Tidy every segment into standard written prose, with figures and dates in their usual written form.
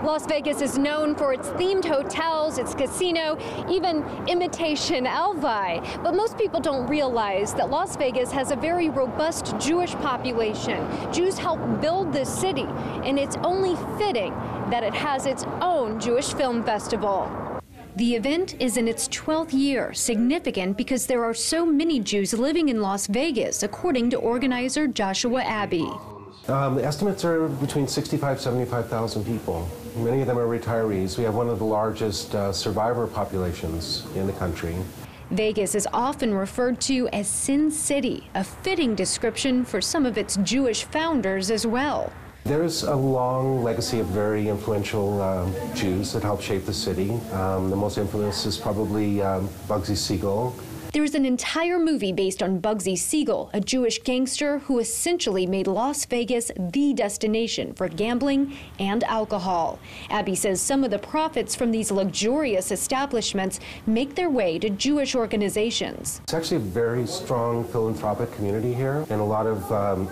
Las Vegas is known for its themed hotels, its casino, even imitation Elvi. But most people don't realize that Las Vegas has a very robust Jewish population. Jews helped build this city, and it's only fitting that it has its own Jewish film festival. The event is in its 12th year, significant because there are so many Jews living in Las Vegas, according to organizer Joshua Abbey. The estimates are between 65,000 75,000 people. Many of them are retirees. We have one of the largest survivor populations in the country. Vegas is often referred to as Sin City, a fitting description for some of its Jewish founders as well. There's a long legacy of very influential Jews that helped shape the city. The most infamous is probably Bugsy Siegel. There's an entire movie based on Bugsy Siegel, a Jewish gangster who essentially made Las Vegas the destination for gambling and alcohol. Abby says some of the profits from these luxurious establishments make their way to Jewish organizations. It's actually a very strong philanthropic community here and a lot of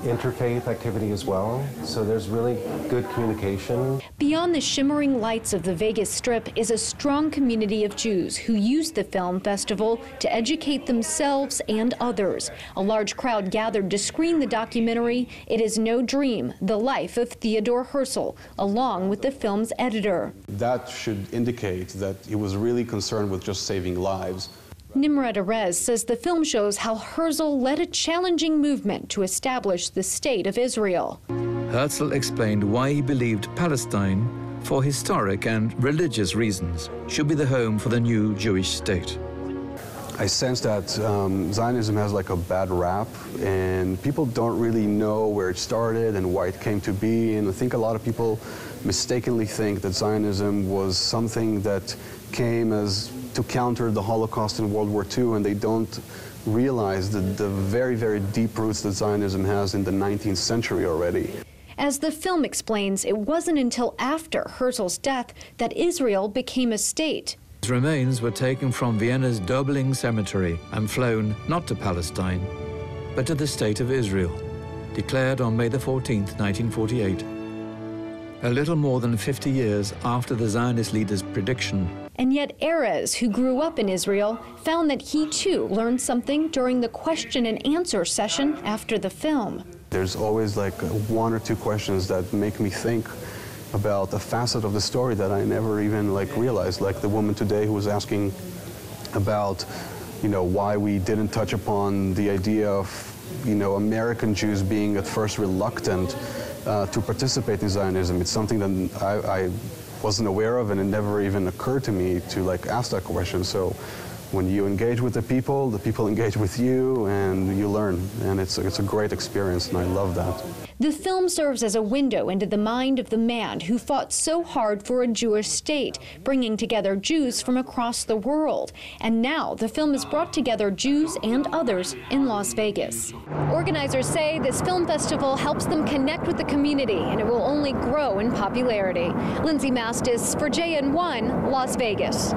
interfaith activity as well. So there's really good communication. Beyond the shimmering lights of the Vegas Strip is a strong community of Jews who use the film festival to educate themselves and others. A large crowd gathered to screen the documentary, It Is No Dream, The Life of Theodore Herzl, along with the film's editor. That should indicate that he was really concerned with just saving lives. Nimrod Erez says the film shows how Herzl led a challenging movement to establish the state of Israel. Herzl explained why he believed Palestine, for historic and religious reasons, should be the home for the new Jewish state. I sense that Zionism has like a bad rap, and people don't really know where it started and why it came to be. And I think a lot of people mistakenly think that Zionism was something that came as to counter the Holocaust in World War II, and they don't realize the very, very deep roots that Zionism has in the 19th century already. As the film explains, it wasn't until after Herzl's death that Israel became a state. His remains were taken from Vienna's Dobling Cemetery and flown not to Palestine, but to the State of Israel, declared on May 14, 1948. A little more than 50 years after the Zionist leader's prediction. And yet Erez, who grew up in Israel, found that he too learned something during the question and answer session after the film. There's always like one or two questions that make me think about a facet of the story that I never even realized, like the woman today who was asking about, why we didn't touch upon the idea of, American Jews being at first reluctant to participate in Zionism. It's something that I wasn't aware of, and it never even occurred to me to ask that question. So when you engage with the people engage with you, and you learn, and it's a great experience, and I love that. The film serves as a window into the mind of the man who fought so hard for a Jewish state, bringing together Jews from across the world. And now the film has brought together Jews and others in Las Vegas. Organizers say this film festival helps them connect with the community, and it will only grow in popularity. Lindsay Mastis for JN1, Las Vegas.